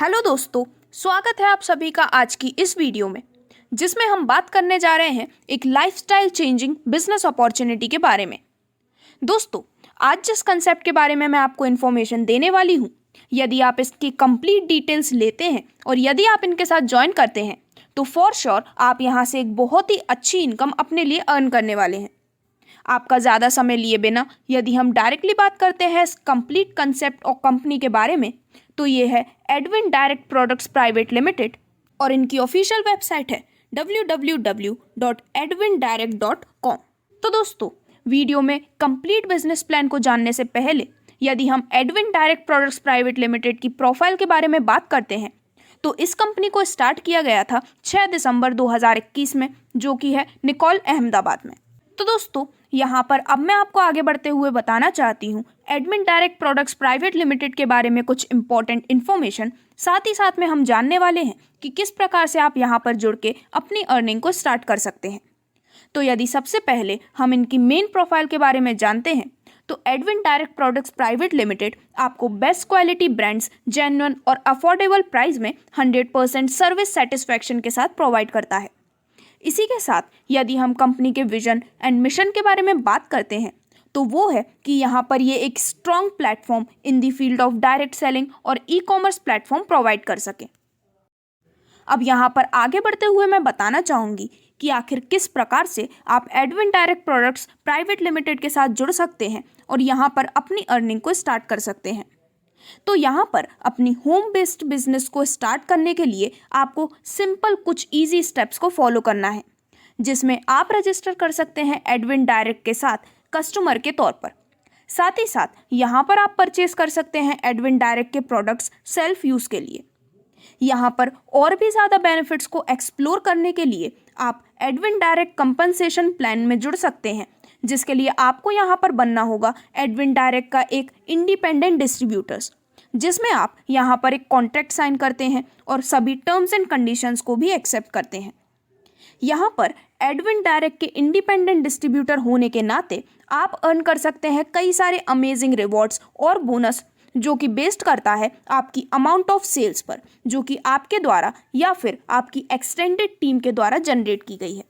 Hello दोस्तों, स्वागत है आप सभी का आज की इस वीडियो में, जिसमें हम बात करने जा रहे हैं एक लाइफस्टाइल चेंजिंग बिजनेस अपॉर्चुनिटी के बारे में। दोस्तों, आज जिस कंसेप्ट के बारे में मैं आपको इन्फॉर्मेशन देने वाली हूँ, यदि आप इसकी कंप्लीट डिटेल्स लेते हैं और यदि आप इनके साथ ज्वाइन करते हैं तो फॉर श्योर आप यहाँ से एक बहुत ही अच्छी इनकम अपने लिए अर्न करने वाले हैं। आपका ज़्यादा समय लिए बिना यदि हम डायरेक्टली बात करते हैं इस कंप्लीट कंसेप्ट और कंपनी के बारे में, तो ये है Edwin direct products private limited और इनकी ऑफिशियल वेबसाइट है www.edwindirect.com। तो दोस्तों, वीडियो में कंप्लीट बिजनेस प्लान को जानने से पहले यदि हम Edwin direct products private limited की प्रोफाइल के बारे में बात करते हैं तो इस कंपनी को स्टार्ट किया गया था 6 दिसंबर 2021 में, जो कि है निकोल, अहमदाबाद में। तो दोस्तों, यहाँ पर अब मैं आपको आगे बढ़ते हुए बताना चाहती हूँ Edwin direct products private limited के बारे में कुछ इंपॉर्टेंट इन्फॉर्मेशन। साथ ही साथ में हम जानने वाले हैं कि किस प्रकार से आप यहाँ पर जुड़ के अपनी अर्निंग को स्टार्ट कर सकते हैं। तो यदि सबसे पहले हम इनकी मेन प्रोफाइल के बारे में जानते हैं तो Edwin direct products private limited आपको बेस्ट क्वालिटी ब्रांड्स जेन्युइन और अफोर्डेबल प्राइस में 100% सर्विस सेटिस्फैक्शन के साथ प्रोवाइड करता है। इसी के साथ यदि हम कंपनी के विजन एंड मिशन के बारे में बात करते हैं तो वो है कि यहाँ पर ये एक strong platform in the field of direct selling और ई कॉमर्स प्लेटफॉर्म प्रोवाइड कर सके। अब यहाँ पर आगे बढ़ते हुए मैं बताना चाहूँगी कि आखिर किस प्रकार से आप Edwin direct products private limited के साथ जुड़ सकते हैं और यहाँ पर अपनी अर्निंग को स्टार्ट कर सकते हैं। तो यहाँ पर अपनी होम बेस्ड बिजनेस को स्टार्ट करने के लिए आपको सिंपल कुछ इजी स्टेप्स को फॉलो करना है, जिसमें आप रजिस्टर कर सकते हैं एडविन डायरेक्ट के साथ कस्टमर के तौर पर। साथ ही साथ यहाँ पर आप परचेज कर सकते हैं एडविन डायरेक्ट के प्रोडक्ट्स सेल्फ यूज़ के लिए। यहाँ पर और भी ज़्यादा बेनिफिट्स को एक्सप्लोर करने के लिए आप एडविन डायरेक्ट कंपनसेशन प्लान में जुड़ सकते हैं, जिसके लिए आपको यहाँ पर बनना होगा एडविन डायरेक्ट का एक इंडिपेंडेंट डिस्ट्रीब्यूटर्स, जिसमें आप यहाँ पर एक कॉन्ट्रैक्ट साइन करते हैं और सभी टर्म्स एंड कंडीशंस को भी एक्सेप्ट करते हैं। यहाँ पर एडविन डायरेक्ट के इंडिपेंडेंट डिस्ट्रीब्यूटर होने के नाते आप अर्न कर सकते हैं कई सारे अमेजिंग रिवॉर्ड्स और बोनस, जो कि बेस्ड करता है आपकी अमाउंट ऑफ सेल्स पर, जो कि आपके द्वारा या फिर आपकी एक्सटेंडेड टीम के द्वारा जनरेट की गई है।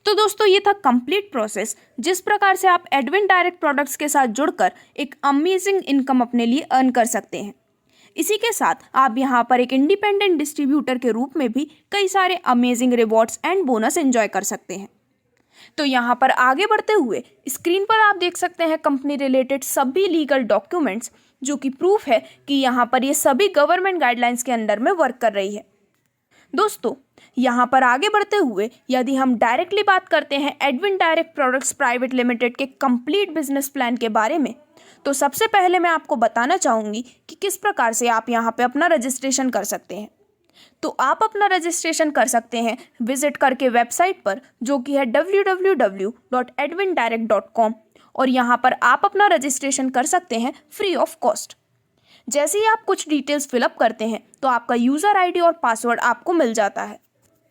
तो दोस्तों, ये था कंप्लीट प्रोसेस जिस प्रकार से आप एडविन डायरेक्ट प्रोडक्ट्स के साथ जुड़कर एक अमेजिंग इनकम अपने लिए अर्न कर सकते हैं। इसी के साथ आप यहाँ पर एक इंडिपेंडेंट डिस्ट्रीब्यूटर के रूप में भी कई सारे amazing rewards and bonus enjoy कर सकते हैं। तो यहाँ पर आगे बढ़ते हुए स्क्रीन पर आप देख सकते हैं कंपनी रिलेटेड सभी लीगल डॉक्यूमेंट्स, जो कि प्रूफ है कि यहाँ पर ये सभी गवर्नमेंट गाइडलाइंस के अंडर में वर्क कर रही है। दोस्तों, यहाँ पर आगे बढ़ते हुए यदि हम डायरेक्टली बात करते हैं Edwin direct products private limited के कंप्लीट बिजनेस प्लान के बारे में, तो सबसे पहले मैं आपको बताना चाहूँगी कि किस प्रकार से आप यहाँ पे अपना रजिस्ट्रेशन कर सकते हैं। तो आप अपना रजिस्ट्रेशन कर सकते हैं विजिट करके वेबसाइट पर, जो कि है www.edwindirect.com, और यहाँ पर आप अपना रजिस्ट्रेशन कर सकते हैं फ्री ऑफ कॉस्ट। जैसे ही आप कुछ डिटेल्स फिलअप करते हैं तो आपका यूज़र आईडी और पासवर्ड आपको मिल जाता है।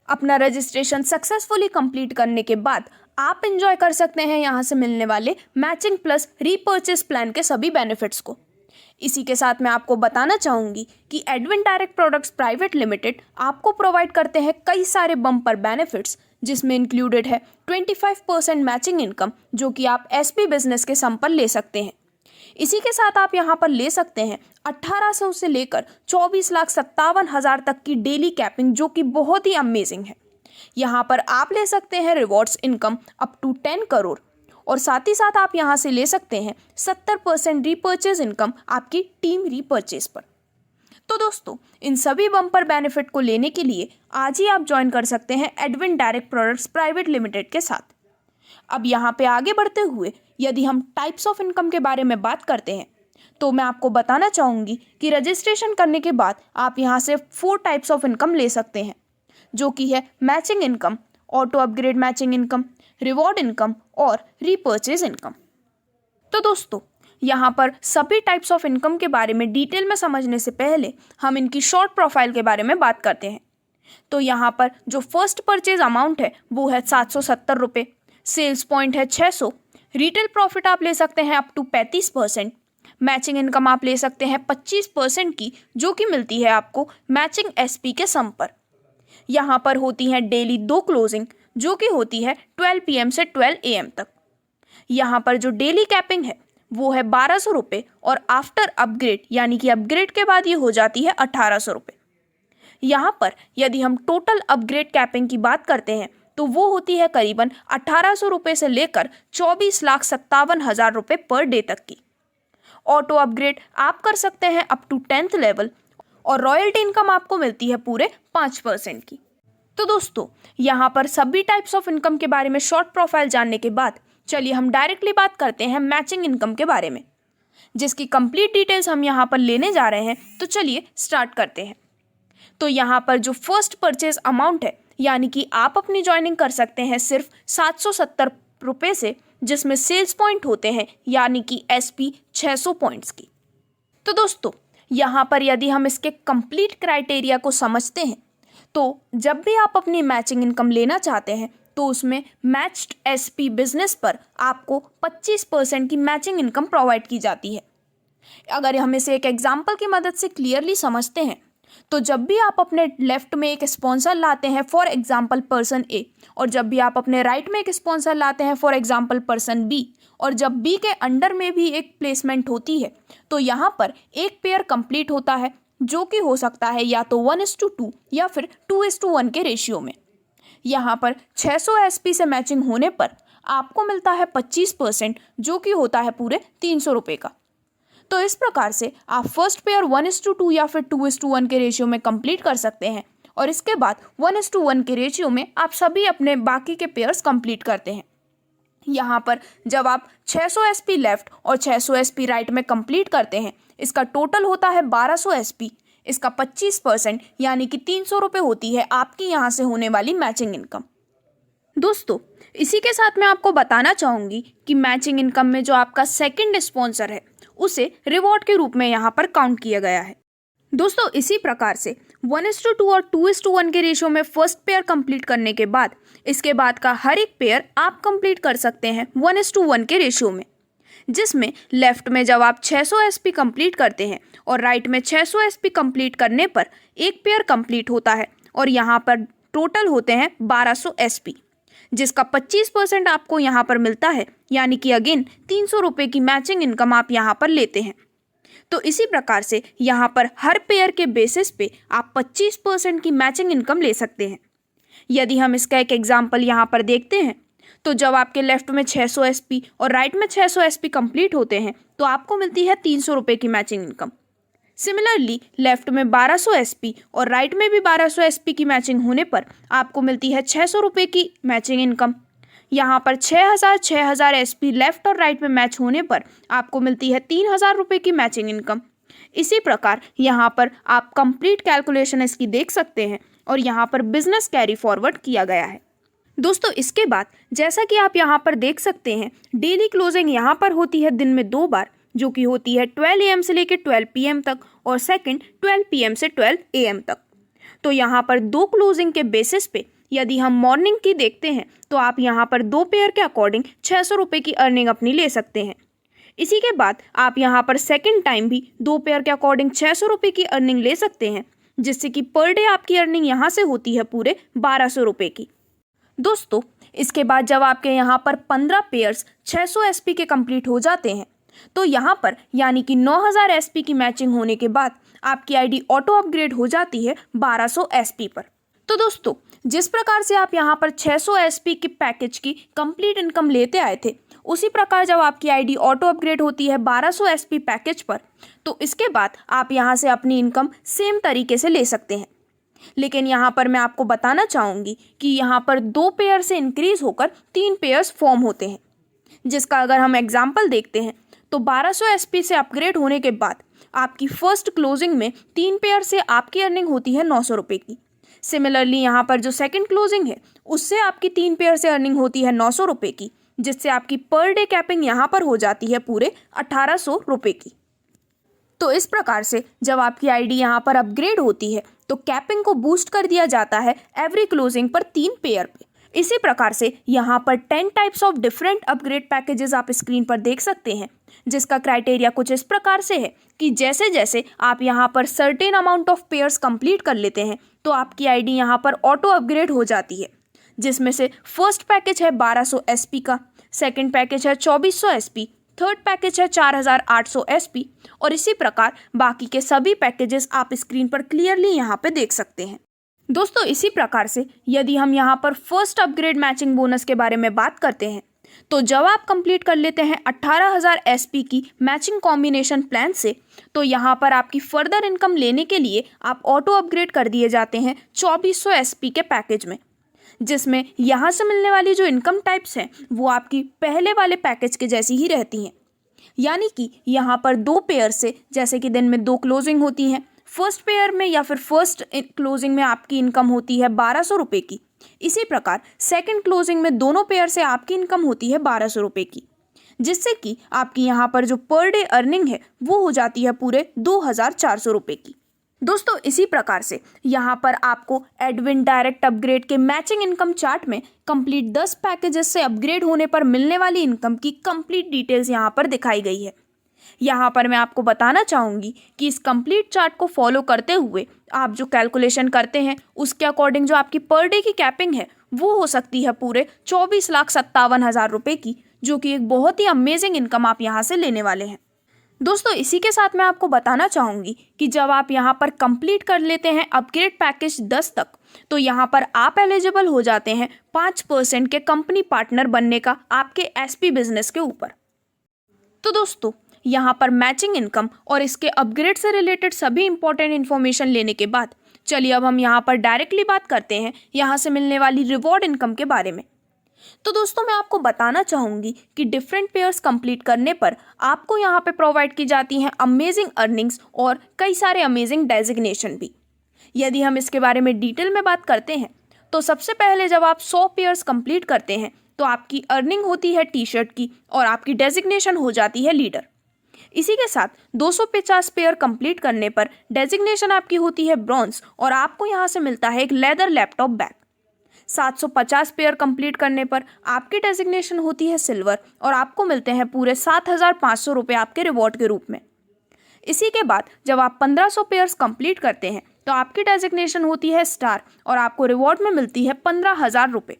अपना रजिस्ट्रेशन सक्सेसफुली कंप्लीट करने के बाद आप एंजॉय कर सकते हैं यहाँ से मिलने वाले मैचिंग प्लस रीपर्चेस प्लान के सभी बेनिफिट्स को। इसी के साथ मैं आपको बताना चाहूँगी कि Edwin direct products private limited आपको प्रोवाइड करते हैं कई सारे बम्पर बेनिफिट्स, जिसमें इंक्लूडेड है 25% मैचिंग इनकम, जो कि आप एसपी बिजनेस के सम पर ले सकते हैं। इसी के साथ आप यहाँ पर ले सकते हैं 1800 से लेकर 24,57,000 तक की डेली कैपिंग, जो कि बहुत ही अमेजिंग है। यहाँ पर आप ले सकते हैं rewards income up to 10 crore, और साथ ही साथ आप यहाँ से ले सकते हैं 70% रीपर्चेज इनकम आपकी टीम रीपर्चेज पर। तो दोस्तों, इन सभी बम्पर बेनिफिट को लेने के लिए आज ही आप ज्वाइन कर सकते हैं Edwin direct products private limited के साथ। अब यहाँ पे आगे बढ़ते हुए यदि हम टाइप्स ऑफ इनकम के बारे में बात करते हैं तो मैं आपको बताना चाहूँगी कि रजिस्ट्रेशन करने के बाद आप यहाँ से 4 टाइप्स ऑफ इनकम ले सकते हैं, जो कि है matching income, auto upgrade matching income, reward income और रीपर्चेज इनकम। तो दोस्तों, यहाँ पर सभी टाइप्स ऑफ इनकम के बारे में डिटेल में समझने से पहले हम इनकी शॉर्ट प्रोफाइल के बारे में बात करते हैं। तो यहाँ पर जो फर्स्ट परचेज अमाउंट है वो है 770 रुपये, सेल्स पॉइंट है 600, रिटेल प्रॉफिट आप ले सकते हैं अप टू 35%, मैचिंग इनकम आप ले सकते हैं 25% की, जो कि मिलती है आपको मैचिंग एसपी के सम पर। यहाँ पर होती हैं डेली 2 क्लोजिंग, जो कि होती है 12 PM से 12 AM तक। यहाँ पर जो डेली कैपिंग है वो है 1200 रुपये, और आफ्टर अपग्रेड यानी कि अपग्रेड के बाद ये हो जाती है 1800 रुपये। यहाँ पर यदि हम टोटल अपग्रेड कैपिंग की बात करते हैं तो वो होती है करीबन 1800 रुपये से लेकर 24,57,000 रुपये पर डे तक की। ऑटो अपग्रेड आप कर सकते हैं अप टू 10th लेवल, और रॉयल्टी इनकम आपको मिलती है पूरे 5% की। तो दोस्तों, यहाँ पर सभी टाइप्स ऑफ इनकम के बारे में शॉर्ट प्रोफाइल जानने के बाद चलिए हम डायरेक्टली बात करते हैं मैचिंग इनकम के बारे में, जिसकी कंप्लीट डिटेल्स हम यहाँ पर लेने जा रहे हैं। तो चलिए स्टार्ट करते हैं। तो यहाँ पर जो फर्स्ट परचेज अमाउंट है, यानी कि आप अपनी ज्वाइनिंग कर सकते हैं सिर्फ 770 रुपये से, जिसमें सेल्स पॉइंट होते हैं यानी कि SP 600 पॉइंट्स की। तो दोस्तों, यहाँ पर यदि हम इसके कंप्लीट क्राइटेरिया को समझते हैं तो जब भी आप अपनी मैचिंग इनकम लेना चाहते हैं तो उसमें मैच्ड SP बिजनेस पर आपको 25% की मैचिंग इनकम प्रोवाइड की जाती है। अगर हम इसे एक एग्जाम्पल की मदद से क्लियरली समझते हैं तो जब भी आप अपने लेफ्ट में एक स्पॉन्सर लाते हैं फॉर एग्जाम्पल पर्सन A, और जब भी आप अपने राइट में एक स्पॉन्सर लाते हैं फॉर एग्जाम्पल पर्सन B, और जब B के अंडर में भी एक प्लेसमेंट होती है, तो यहाँ पर एक पेयर कंप्लीट होता है, जो कि हो सकता है या तो 1:2 या फिर 2:1 के रेशियो में। यहाँ पर 600 SP से मैचिंग होने पर आपको मिलता है 25%, जो कि होता है पूरे 300 रुपये का। तो इस प्रकार से आप फर्स्ट पेयर 1:2 या फिर 2:1 के रेशियो में कंप्लीट कर सकते हैं, और इसके बाद 1:1 के रेशियो में आप सभी अपने बाकी के पेयर्स कंप्लीट करते हैं। यहाँ पर जब आप 600 SP लेफ्ट और 600 SP राइट में कंप्लीट करते हैं, इसका टोटल होता है 1200 SP। इसका 25% यानी कि 300 रुपये होती है आपकी यहाँ से होने वाली मैचिंग इनकम। दोस्तों, इसी के साथ मैं आपको बताना चाहूँगी कि मैचिंग इनकम में जो आपका सेकंड स्पॉन्सर है उसे रिवॉर्ड के रूप में यहाँ पर काउंट किया गया है। दोस्तों, इसी प्रकार से 1:2 और 2:1 के रेशियो में फर्स्ट पेयर कंप्लीट करने के बाद इसके बाद का हर एक पेयर आप कंप्लीट कर सकते हैं 1:1 के रेशियो में, जिसमें लेफ्ट में जब आप 600 SP कंप्लीट करते हैं और राइट में 600 SP कंप्लीट करने पर एक पेयर कंप्लीट होता है, और यहाँ पर टोटल होते हैं 1200 SP, जिसका 25% आपको यहाँ पर मिलता है, यानी कि अगेन 300 रुपये की मैचिंग इनकम आप यहाँ पर लेते हैं। तो इसी प्रकार से यहाँ पर हर पेयर के बेसिस पे आप 25% की मैचिंग इनकम ले सकते हैं। यदि हम इसका एक एग्जाम्पल यहाँ पर देखते हैं तो जब आपके लेफ्ट में 600 SP और राइट में 600 SP कंप्लीट होते हैं तो आपको मिलती है 300 रुपये की मैचिंग इनकम। सिमिलरली लेफ्ट में 1200 SP और राइट में भी 1200 SP की मैचिंग होने पर आपको मिलती है 600 रुपये की मैचिंग इनकम। यहाँ पर 6000 SP लेफ्ट और राइट में मैच होने पर आपको मिलती है 3000 रुपये की मैचिंग इनकम। इसी प्रकार यहाँ पर आप कंप्लीट कैलकुलेशन इसकी देख सकते हैं, और यहाँ पर बिजनेस कैरी फॉरवर्ड किया गया है। दोस्तों, इसके बाद जैसा कि आप यहाँ पर देख सकते हैं, डेली क्लोजिंग यहाँ पर होती है दिन में 2 बार, जो कि होती है 12 AM से लेकर 12 PM तक, और सेकंड 12 PM से 12 AM तक। तो यहाँ पर 2 क्लोजिंग के बेसिस पे यदि हम मॉर्निंग की देखते हैं तो आप यहाँ पर 2 पेयर के अकॉर्डिंग 600 रुपये की अर्निंग अपनी ले सकते हैं। इसी के बाद आप यहाँ पर सेकंड टाइम भी 2 पेयर के अकॉर्डिंग 600 रुपये की अर्निंग ले सकते हैं, जिससे कि पर डे आपकी अर्निंग यहाँ से होती है पूरे 1200 रुपये की। दोस्तों, इसके बाद जब आपके यहाँ पर 15 पेयर्स 600 SP के कंप्लीट हो जाते हैं तो यहाँ पर यानी कि 9000 SP की मैचिंग होने के बाद आपकी ID ऑटो अपग्रेड हो जाती है 1200 SP पर। तो दोस्तों, जिस प्रकार से आप यहाँ पर 600 SP की पैकेज की कंप्लीट इनकम लेते आए थे, उसी प्रकार जब आपकी ID ऑटो अपग्रेड होती है 1200 SP पैकेज पर, तो इसके बाद आप यहाँ से अपनी इनकम सेम तरीके से ले सकते हैं। लेकिन यहाँ पर मैं आपको बताना चाहूँगी कि यहाँ पर 2 पेयर से इंक्रीज होकर 3 पेयर्स फॉर्म होते हैं, जिसका अगर हम एग्जाम्पल देखते हैं तो 1200 SP से अपग्रेड होने के बाद आपकी फर्स्ट क्लोजिंग में 3 पेयर से आपकी अर्निंग होती है 900 रुपये की। सिमिलरली यहाँ पर जो सेकंड क्लोजिंग है उससे आपकी 3 पेयर से अर्निंग होती है 900 रुपये की, जिससे आपकी पर डे कैपिंग यहाँ पर हो जाती है पूरे 1800 रुपये की। तो इस प्रकार से जब आपकी ID यहाँ पर अपग्रेड होती है तो कैपिंग को बूस्ट कर दिया जाता है एवरी क्लोजिंग पर 3 पेयर पे। इसी प्रकार से यहाँ पर 10 types of different upgrade packages आप स्क्रीन पर देख सकते हैं, जिसका क्राइटेरिया कुछ इस प्रकार से है कि जैसे जैसे आप यहाँ पर certain amount of pairs complete कर लेते हैं तो आपकी आईडी यहाँ पर ऑटो अपग्रेड हो जाती है, जिसमें से फर्स्ट पैकेज है 1200 SP का, सेकंड पैकेज है 2400 SP, थर्ड पैकेज है 4800 SP और इसी प्रकार बाकी के सभी पैकेजेस आप स्क्रीन पर क्लियरली यहाँ पे देख सकते हैं। दोस्तों इसी प्रकार से यदि हम यहाँ पर फर्स्ट अपग्रेड मैचिंग बोनस के बारे में बात करते हैं तो जब आप कंप्लीट कर लेते हैं 18000 SP की मैचिंग कॉम्बिनेशन प्लान से तो यहाँ पर आपकी फर्दर इनकम लेने के लिए आप ऑटो अपग्रेड कर दिए जाते हैं 2400 SP के पैकेज में, जिसमें यहाँ से मिलने वाली जो इनकम टाइप्स हैं वो आपकी पहले वाले पैकेज के जैसी ही रहती हैं। यानी कि यहाँ पर 2 पेयर से जैसे कि दिन में 2 क्लोजिंग होती हैं, फर्स्ट पेयर में या फिर फर्स्ट क्लोजिंग में आपकी इनकम होती है 1200 रुपये की, इसी प्रकार सेकंड क्लोजिंग में दोनों पेयर से आपकी इनकम होती है 1200 रुपये की, जिससे कि आपकी यहाँ पर जो पर डे अर्निंग है वो हो जाती है पूरे 2400 रुपये की। दोस्तों इसी प्रकार से यहाँ पर आपको एडविन डायरेक्ट अपग्रेड के मैचिंग इनकम चार्ट में कंप्लीट 10 पैकेजेस से अपग्रेड होने पर मिलने वाली इनकम की कंप्लीट डिटेल्स यहाँ पर दिखाई गई है। यहाँ पर मैं आपको बताना चाहूँगी कि इस कंप्लीट चार्ट को फॉलो करते हुए आप जो कैलकुलेशन करते हैं उसके अकॉर्डिंग जो आपकी पर डे की कैपिंग है वो हो सकती है पूरे 24,57,000 रुपये की, जो कि एक बहुत ही अमेजिंग इनकम आप यहाँ से लेने वाले हैं। दोस्तों इसी के साथ मैं आपको बताना चाहूँगी कि जब आप यहाँ पर कंप्लीट कर लेते हैं अपग्रेड पैकेज 10 तक तो यहाँ पर आप एलिजिबल हो जाते हैं 5% के कंपनी पार्टनर बनने का आपके SP बिजनेस के ऊपर। तो दोस्तों यहाँ पर मैचिंग इनकम और इसके अपग्रेड से रिलेटेड सभी इंपॉर्टेंट इन्फॉर्मेशन लेने के बाद चलिए अब हम यहाँ पर डायरेक्टली बात करते हैं यहाँ से मिलने वाली रिवॉर्ड इनकम के बारे में। तो दोस्तों मैं आपको बताना चाहूँगी कि डिफरेंट पेयर्स कंप्लीट करने पर आपको यहाँ पे प्रोवाइड की जाती हैं अमेजिंग अर्निंग्स और कई सारे अमेजिंग डेजिग्नेशन भी। यदि हम इसके बारे में डिटेल में बात करते हैं तो सबसे पहले जब आप 100 पेयर्स कंप्लीट करते हैं तो आपकी अर्निंग होती है टी-शर्ट की और आपकी डेजिग्नेशन हो जाती है लीडर। इसी के साथ 250 पेयर कंप्लीट करने पर डेजिग्नेशन आपकी होती है ब्रॉन्ज और आपको यहाँ से मिलता है एक leather laptop bag. 750 pair complete करने पर आपकी डेजिग्नेशन होती है सिल्वर और आपको मिलते हैं पूरे 7,500 रुपये आपके रिवॉर्ड के रूप में। इसी के बाद जब आप 1500 पेयर्स कंप्लीट करते हैं तो आपकी डेजिग्नेशन होती है स्टार और आपको रिवॉर्ड में मिलती है 15,000 रुपये।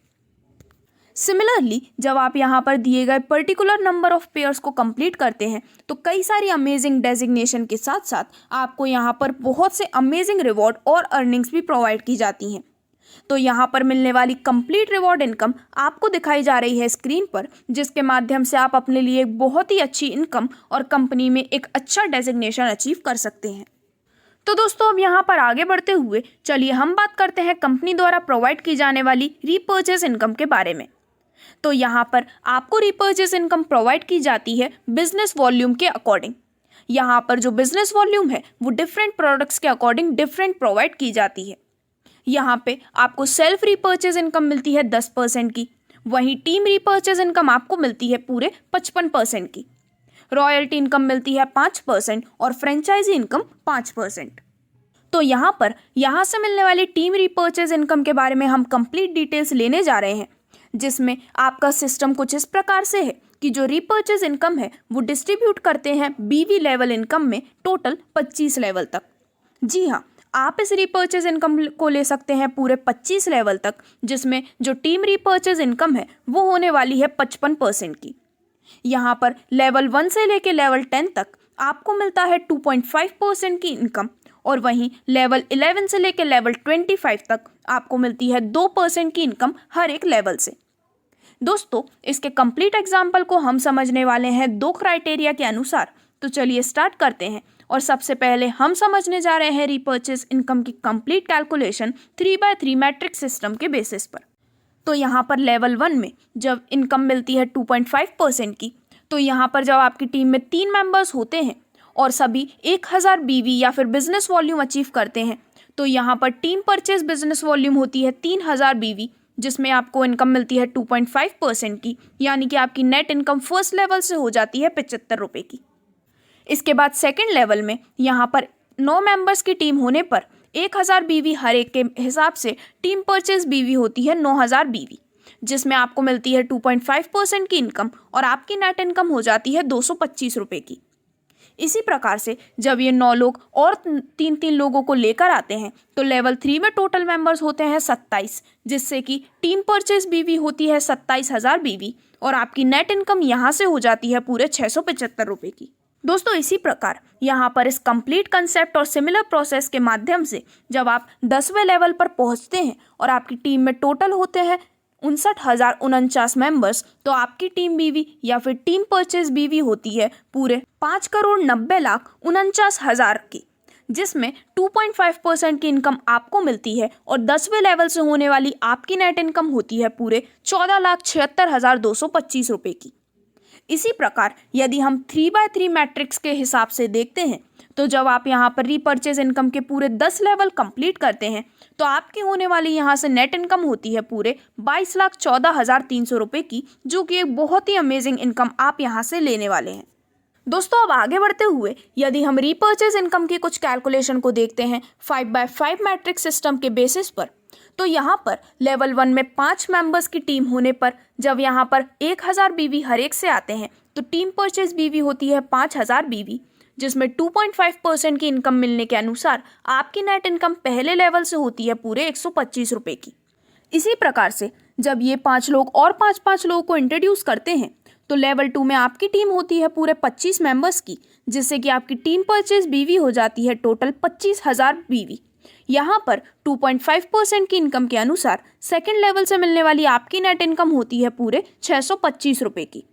सिमिलरली जब आप यहाँ पर दिए गए पर्टिकुलर नंबर ऑफ पेयर्स को कंप्लीट करते हैं तो कई सारी अमेजिंग डेजिग्नेशन के साथ साथ आपको यहाँ पर बहुत से अमेजिंग रिवॉर्ड और अर्निंग्स भी प्रोवाइड की जाती हैं। तो यहाँ पर मिलने वाली कंप्लीट रिवॉर्ड इनकम आपको दिखाई जा रही है स्क्रीन पर, जिसके माध्यम से आप अपने लिए एक बहुत ही अच्छी इनकम और कंपनी में एक अच्छा डेजिग्नेशन अचीव कर सकते हैं। तो दोस्तों अब यहाँ पर आगे बढ़ते हुए चलिए हम बात करते हैं कंपनी द्वारा प्रोवाइड की जाने वाली रीपर्चेज इनकम के बारे में। तो यहाँ पर आपको रीपर्चेज इनकम प्रोवाइड की जाती है बिजनेस वॉल्यूम के अकॉर्डिंग। यहाँ पर जो बिजनेस वॉल्यूम है वो डिफरेंट प्रोडक्ट्स के अकॉर्डिंग डिफरेंट प्रोवाइड की जाती है। यहाँ पे आपको सेल्फ रीपर्चेज इनकम मिलती है 10% की, वहीं टीम रीपर्चेज इनकम आपको मिलती है पूरे 55% की, रॉयल्टी इनकम मिलती है 5% और फ्रेंचाइजी इनकम 5%। तो यहाँ से मिलने वाली टीम रीपर्चेज इनकम के बारे में हम कंप्लीट डिटेल्स लेने जा रहे हैं, जिसमें आपका सिस्टम कुछ इस प्रकार से है कि जो रीपर्चेज इनकम है वो डिस्ट्रीब्यूट करते हैं BV लेवल इनकम में टोटल 25 लेवल तक। जी हाँ, आप इस रीपर्चेज इनकम को ले सकते हैं पूरे 25 लेवल तक, जिसमें जो टीम रीपर्चेज इनकम है वो होने वाली है 55% की। यहाँ पर लेवल 1 से लेके लेवल 10 तक आपको मिलता है 2.5% की इनकम और वहीं लेवल 11 से लेके लेवल 25 तक आपको मिलती है 2% की इनकम हर एक लेवल से। दोस्तों इसके कंप्लीट एग्जाम्पल को हम समझने वाले हैं 2 क्राइटेरिया के अनुसार। तो चलिए स्टार्ट करते हैं और सबसे पहले हम समझने जा रहे हैं रीपर्चेज इनकम की complete calculation 3x3 matrix system के बेसिस पर। तो यहाँ पर लेवल 1 में जब इनकम मिलती है 2.5% की, तो यहाँ पर जब आपकी टीम में 3 मेंबर्स होते हैं और सभी 1000 BV या फिर बिजनेस वॉल्यूम अचीव करते हैं, तो यहाँ पर टीम परचेज बिजनेस वॉल्यूम होती है 3000 BV, जिसमें आपको इनकम मिलती है 2.5% की, यानी कि आपकी नेट इनकम फर्स्ट लेवल से हो जाती है 75 रुपये की। इसके बाद सेकंड लेवल में यहाँ पर 9 मेंबर्स की टीम होने पर 1000 BV हर एक के हिसाब से टीम परचेज BV होती है 9000 BV, जिसमें आपको मिलती है 2.5% की इनकम और आपकी नेट इनकम हो जाती है 225 रुपये की। इसी प्रकार से जब ये 9 लोग और 3-3 लोगों को लेकर आते हैं तो लेवल 3 में टोटल मेंबर्स होते हैं 27, जिससे कि टीम परचेज बीवी होती है 27,000 बीवी और आपकी नेट इनकम यहाँ से हो जाती है पूरे 675 रुपये की। दोस्तों इसी प्रकार यहाँ पर इस कंप्लीट कंसेप्ट और सिमिलर प्रोसेस के माध्यम से जब आप 10वें लेवल पर पहुँचते हैं और आपकी टीम में टोटल होते हैं 59,049 मेंबर्स, तो आपकी टीम बीवी या फिर टीम परचेज बीवी होती है पूरे 5,90,49,000 की, जिसमें 2.5% की इनकम आपको मिलती है और 10वें लेवल से होने वाली आपकी नेट इनकम होती है पूरे 14,76,225 रुपये की। इसी प्रकार यदि हम 3x3 मैट्रिक्स के हिसाब से देखते हैं तो जब आप यहाँ पर रीपर्चेज इनकम के पूरे 10 लेवल कंप्लीट करते हैं तो आपकी होने वाली यहाँ से नेट इनकम होती है पूरे 22,14,300 रुपये की, जो कि एक बहुत ही अमेजिंग इनकम आप यहाँ से लेने वाले हैं। दोस्तों अब आगे बढ़ते हुए यदि हम रीपर्चेज इनकम की कुछ कैलकुलेशन को देखते हैं 5x5 मैट्रिक्स सिस्टम के बेसिस पर, तो यहाँ पर लेवल 1 में 5 मेंबर्स की टीम होने पर जब यहाँ पर 1,000 बीवी हर एक से आते हैं तो टीम परचेज बीवी होती है 5,000 बीवी, जिसमें 2.5% की इनकम मिलने के अनुसार आपकी नेट इनकम पहले लेवल से होती है पूरे 125 रुपये की। इसी प्रकार से जब ये 5 लोग और 5-5 लोगों को इंट्रोड्यूस करते हैं तो लेवल 2 में आपकी टीम होती है पूरे 25 मेंबर्स की, जिससे कि आपकी टीम परचेज बीवी हो जाती है टोटल 25,000 बीवी। यहाँ पर 2.5% की इनकम के अनुसार सेकंड लेवल से मिलने वाली आपकी नेट इनकम होती है पूरे 625 रुपये की।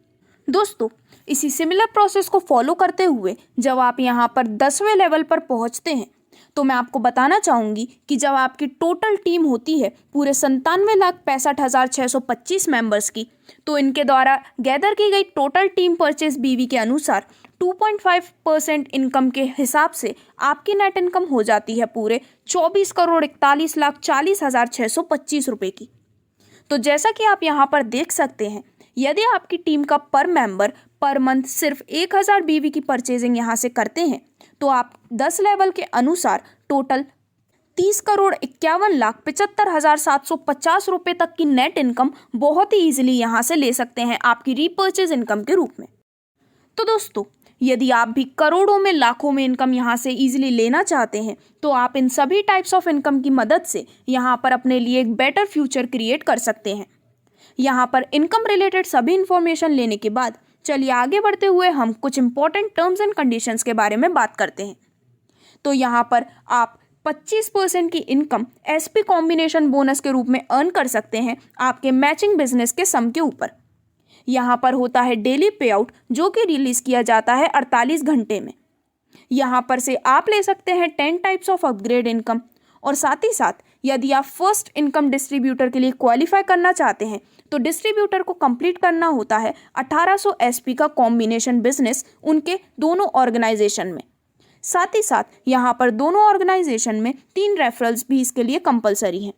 दोस्तों इसी सिमिलर प्रोसेस को फॉलो करते हुए जब आप यहाँ पर 10वें लेवल पर पहुँचते हैं तो मैं आपको बताना चाहूँगी कि जब आपकी टोटल टीम होती है पूरे 97,65,625 मेंबर्स की, तो इनके द्वारा गैदर की गई टोटल टीम परचेज बीवी के अनुसार 2.5% इनकम के हिसाब से आपकी नेट इनकम हो जाती है पूरे 24,41,40,625 रुपये की। तो जैसा कि आप यहाँ पर देख सकते हैं, यदि आपकी टीम का पर मेंबर पर मंथ सिर्फ 1,000 बीवी की परचेजिंग यहाँ से करते हैं तो आप 10 लेवल के अनुसार टोटल 30,51,75,750 रुपये तक की नेट इनकम बहुत ही ईजिली यहाँ से ले सकते हैं आपकी रीपर्चेज इनकम के रूप में। तो दोस्तों यदि आप भी करोड़ों में लाखों में इनकम यहाँ से ईजिली लेना चाहते हैं तो आप इन सभी टाइप्स ऑफ इनकम की मदद से यहाँ पर अपने लिए एक बेटर फ्यूचर क्रिएट कर सकते हैं। यहाँ पर इनकम रिलेटेड सभी इंफॉर्मेशन लेने के बाद चलिए आगे बढ़ते हुए हम कुछ इंपॉर्टेंट टर्म्स एंड कंडीशंस के बारे में बात करते हैं। तो यहाँ पर आप 25% की इनकम एसपी कॉम्बिनेशन बोनस के रूप में अर्न कर सकते हैं आपके मैचिंग बिजनेस के सम के ऊपर। यहाँ पर होता है डेली पे आउट जो कि रिलीज किया जाता है 48 घंटे में। यहाँ पर से आप ले सकते हैं 10 टाइप्स ऑफ अपग्रेड इनकम, और साथ ही साथ यदि आप फर्स्ट इनकम डिस्ट्रीब्यूटर के लिए क्वालिफाई करना चाहते हैं तो डिस्ट्रीब्यूटर को कंप्लीट करना होता है 1800 एसपी का कॉम्बिनेशन बिजनेस उनके दोनों ऑर्गेनाइजेशन में। साथ ही साथ यहाँ पर दोनों ऑर्गेनाइजेशन में 3 रेफरल्स भी इसके लिए कंपलसरी हैं।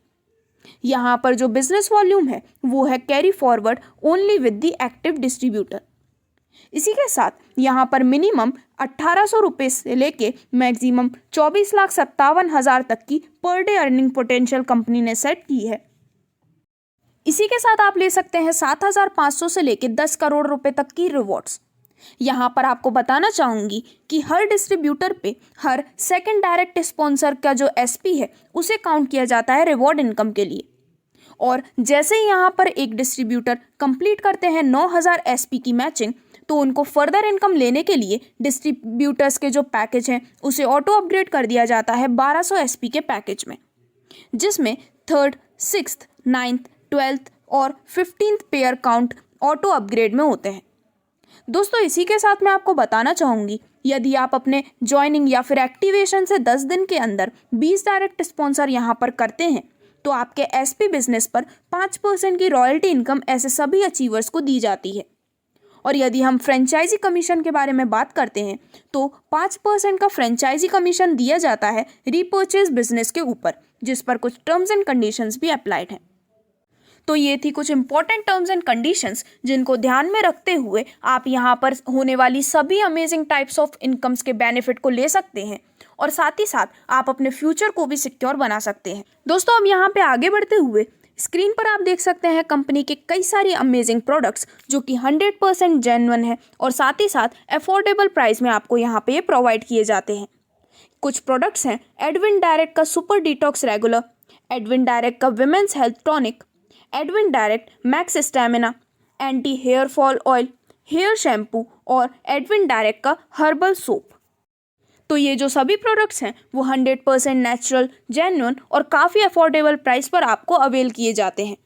यहाँ पर जो बिजनेस वॉल्यूम है वो है carry forward only with the active distributor. इसी के साथ यहाँ पर मिनिमम 1,800 रुपये से लेके मैक्सिमम 24,57,000 तक की per day earning potential company ने सेट की है। इसी के साथ आप ले सकते हैं 7,500 से लेके 10 करोड़ रुपए तक की रिवॉर्ड्स। यहाँ पर आपको बताना चाहूँगी कि हर डिस्ट्रीब्यूटर पे हर सेकंड डायरेक्ट स्पॉन्सर का जो एसपी है उसे काउंट किया जाता है रिवॉर्ड इनकम के लिए। और जैसे ही यहाँ पर एक डिस्ट्रीब्यूटर कंप्लीट करते हैं 9,000 एसपी की मैचिंग तो उनको फर्दर इनकम लेने के लिए डिस्ट्रीब्यूटर्स के जो पैकेज हैं उसे ऑटो अपग्रेड कर दिया जाता है 1200 एसपी के पैकेज में, जिसमें 3rd, 6th, 9th, 12th और 15th pair count auto upgrade में होते हैं। दोस्तों इसी के साथ मैं आपको बताना चाहूँगी यदि आप अपने ज्वाइनिंग या फिर एक्टिवेशन से 10 दिन के अंदर 20 डायरेक्ट स्पॉन्सर यहाँ पर करते हैं तो आपके एसपी बिजनेस पर 5% की रॉयल्टी इनकम ऐसे सभी अचीवर्स को दी जाती है। और यदि हम फ्रेंचाइजी कमीशन के बारे में बात करते हैं तो 5% का फ्रेंचाइजी कमीशन दिया जाता है रीपर्चेज बिजनेस के ऊपर, जिस पर कुछ टर्म्स एंड कंडीशंस भी अप्लाइड हैं। तो ये थी कुछ इंपॉर्टेंट टर्म्स एंड कंडीशंस जिनको ध्यान में रखते हुए आप यहाँ पर होने वाली सभी अमेजिंग टाइप्स ऑफ इनकम्स के बेनिफिट को ले सकते हैं और साथ ही साथ आप अपने फ्यूचर को भी सिक्योर बना सकते हैं। दोस्तों अब यहाँ पे आगे बढ़ते हुए स्क्रीन पर आप देख सकते हैं कंपनी के कई सारी अमेजिंग प्रोडक्ट्स जो कि 100% जेन्युइन है और साथ ही साथ अफोर्डेबल प्राइस में आपको यहाँ पे ये प्रोवाइड किए जाते हैं। कुछ प्रोडक्ट्स हैं एडविन डायरेक्ट का super detox regular, Edwin direct का women's health tonic, Edwin direct max stamina, anti hair fall oil, hair shampoo और एडविन डायरेक्ट का हर्बल सोप। तो ये जो सभी प्रोडक्ट्स हैं वो 100% नेचुरल, जेन्युइन और काफ़ी अफोर्डेबल प्राइस पर आपको अवेल किए जाते हैं।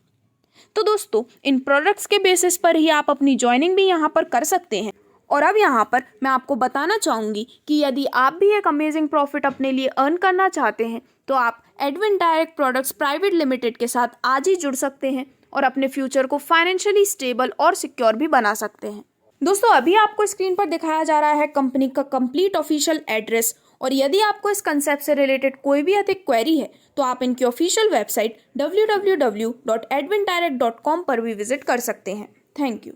तो दोस्तों इन प्रोडक्ट्स के बेसिस पर ही आप अपनी ज्वाइनिंग भी यहाँ पर कर सकते हैं। और अब यहाँ पर मैं आपको बताना चाहूँगी कि यदि आप भी एक अमेजिंग प्रॉफिट अपने लिए अर्न करना चाहते हैं तो आप Edwin direct products private limited के साथ आज ही जुड़ सकते हैं और अपने फ्यूचर को फाइनेंशियली स्टेबल और सिक्योर भी बना सकते हैं। दोस्तों अभी आपको स्क्रीन पर दिखाया जा रहा है कंपनी का कंप्लीट ऑफिशियल एड्रेस, और यदि आपको इस कंसेप्ट से रिलेटेड कोई भी अधिक क्वेरी है तो आप इनकी ऑफिशियल वेबसाइट www.edwindirect.com पर भी विजिट कर सकते हैं। Thank you.